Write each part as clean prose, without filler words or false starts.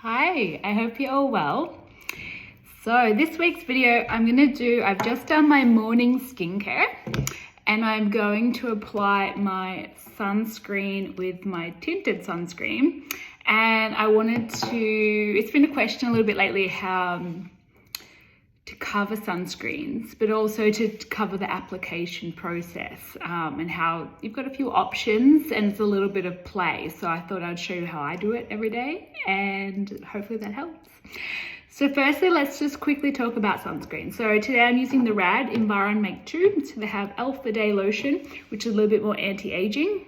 Hi, I hope you're all well. So this week's video I've just done my morning skincare and I'm going to apply my sunscreen with my tinted sunscreen. And it's been a question a little bit lately how to cover sunscreens, but also to cover the application process and how you've got a few options and it's a little bit of play. So I thought I'd show you how I do it every day and hopefully that helps. So firstly, let's just quickly talk about sunscreen. So today I'm using the RAD Environ Make 2. So they have Alpha Day Lotion, which is a little bit more anti-aging.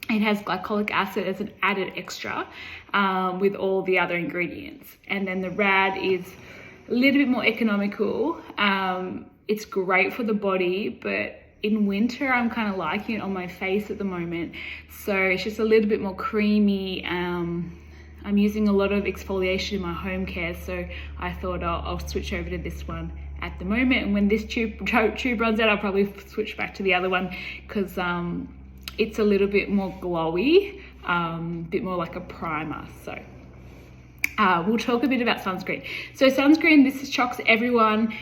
It has glycolic acid as an added extra with all the other ingredients. And then the RAD is a little bit more economical. It's great for the body, but in winter I'm kind of liking it on my face at the moment. So it's just a little bit more creamy. I'm using a lot of exfoliation in my home care, so I thought I'll switch over to this one at the moment. And when this tube runs out, I'll probably switch back to the other one because it's a little bit more glowy, a bit more like a primer. So we'll talk a bit about sunscreen. So sunscreen, this shocks everyone.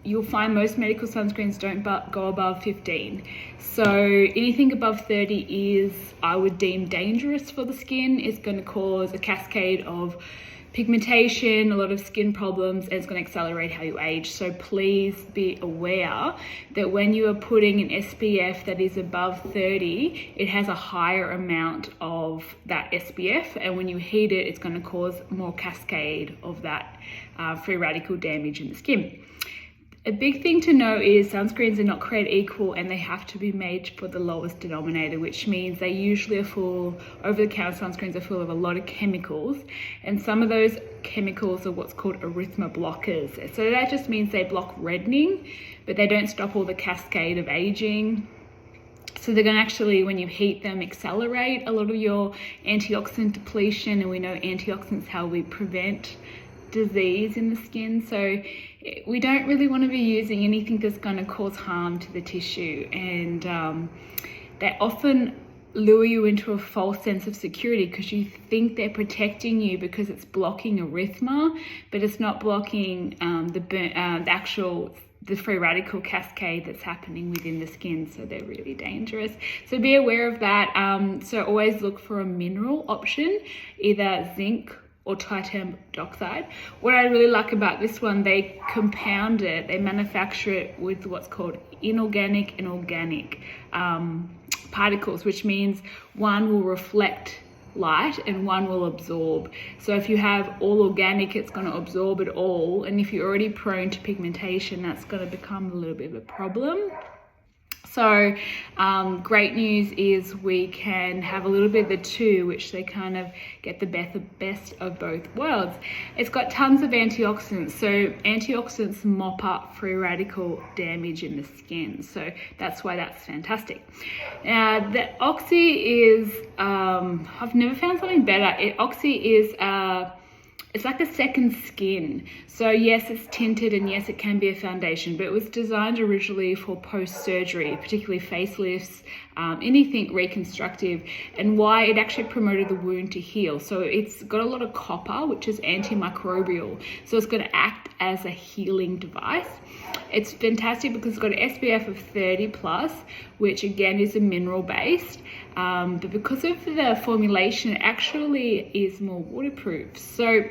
You'll find most medical sunscreens don't go above 15. So anything above 30 is, I would deem, dangerous for the skin. It's going to cause a cascade of pigmentation, a lot of skin problems, and it's going to accelerate how you age. So please be aware that when you are putting an SPF that is above 30, it has a higher amount of that SPF, and when you heat it, it's going to cause more cascade of that free radical damage in the skin. A big thing to know is sunscreens are not created equal and they have to be made for the lowest denominator, which means they usually are full, over-the-counter sunscreens are full of a lot of chemicals, and some of those chemicals are what's called erythema blockers. So that just means they block reddening, but they don't stop all the cascade of aging. So they're going to actually, when you heat them, accelerate a lot of your antioxidant depletion, and we know antioxidants how we prevent disease in the skin. So we don't really want to be using anything that's going to cause harm to the tissue, and they often lure you into a false sense of security because you think they're protecting you because it's blocking erythema, but it's not blocking the free radical cascade that's happening within the skin. So they're really dangerous, so be aware of that. So always look for a mineral option, either zinc or titanium dioxide. What I really like about this one, they compound it, they manufacture it with what's called inorganic and organic particles, which means one will reflect light and one will absorb. So if you have all organic, it's going to absorb it all, and if you're already prone to pigmentation, that's going to become a little bit of a problem. So great news is we can have a little bit of the two, which they kind of get the best of both worlds. It's got tons of antioxidants. So antioxidants mop up free radical damage in the skin. So that's why that's fantastic. The Oxy is, I've never found something better. Oxy is, it's like a second skin. So yes, it's tinted and yes, it can be a foundation, but it was designed originally for post-surgery, particularly facelifts, anything reconstructive, and why it actually promoted the wound to heal. So it's got a lot of copper, which is antimicrobial. So it's going to act as a healing device. It's fantastic because it's got an SPF of 30 plus, which again is a mineral based. But because of the formulation, it actually is more waterproof. So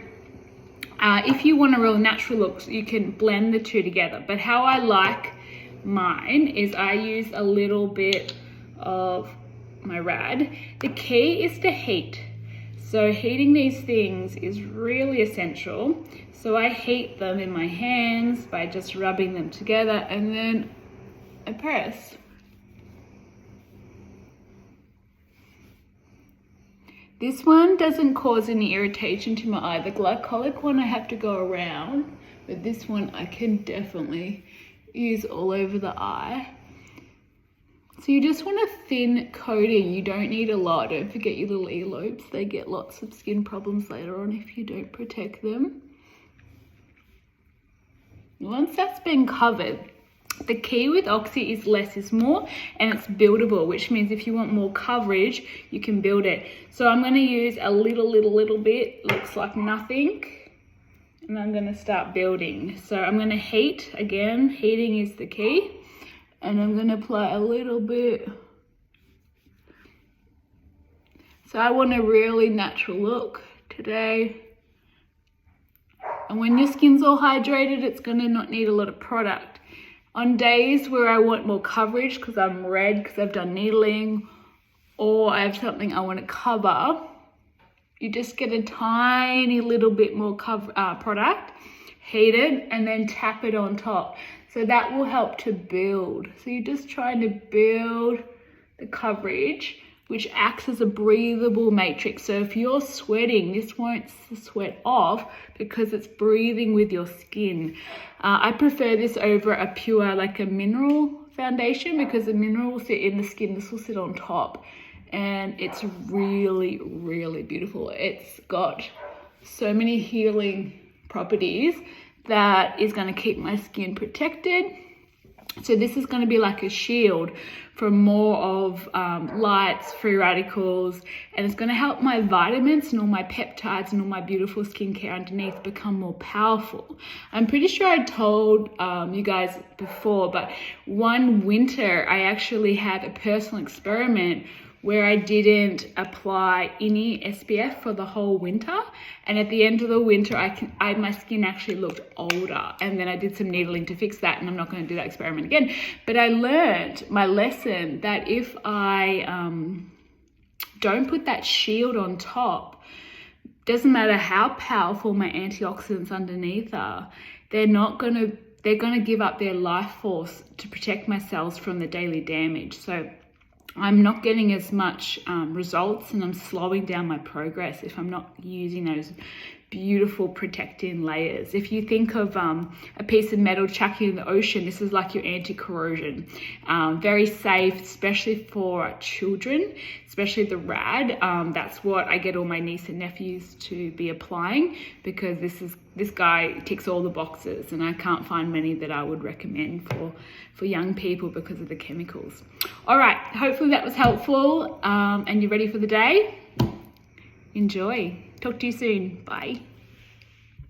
if you want a real natural look, you can blend the two together. But how I like mine is I use a little bit of my RAD. The key is to heat. So heating these things is really essential. So I heat them in my hands by just rubbing them together, and then I press. This one doesn't cause any irritation to my eye. The glycolic one I have to go around, but this one I can definitely use all over the eye. So you just want a thin coating. You don't need a lot. Don't forget your little earlobes. They get lots of skin problems later on if you don't protect them. Once that's been covered, The key with Oxy is less is more, and it's buildable, which means if you want more coverage, you can build it. So I'm going to use a little bit, looks like nothing, and I'm going to start building. So I'm going to heat, again, heating is the key, and I'm going to apply a little bit. So I want a really natural look today. And when your skin's all hydrated, it's going to not need a lot of product. On days where I want more coverage because I'm red because I've done needling, or I have something I want to cover, you just get a tiny little bit more product, heat it, and then tap it on top. So that will help to build. So you're just trying to build the coverage, which acts as a breathable matrix. So if you're sweating, this won't sweat off because it's breathing with your skin. I prefer this over a pure, like a mineral foundation, because the mineral will sit in the skin, this will sit on top. And it's really, really beautiful. It's got so many healing properties that is gonna keep my skin protected. So this is going to be like a shield from more of lights, free radicals, and it's going to help my vitamins and all my peptides and all my beautiful skincare underneath become more powerful. I'm pretty sure I told you guys before, but one winter I actually had a personal experiment where I didn't apply any SPF for the whole winter, and at the end of the winter my skin actually looked older, and then I did some needling to fix that, and I'm not going to do that experiment again. But I learned my lesson that if I don't put that shield on top, doesn't matter how powerful my antioxidants underneath are, they're going to give up their life force to protect my cells from the daily damage. So I'm not getting as much results, and I'm slowing down my progress if I'm not using those beautiful protecting layers. If you think of a piece of metal chucking in the ocean, this is like your anti-corrosion. Very safe, especially for children, especially the rad. That's what I get all my niece and nephews to be applying, because this guy ticks all the boxes, and I can't find many that I would recommend for young people because of the chemicals. All right, hopefully that was helpful, and you're ready for the day. Enjoy. Talk to you soon. Bye.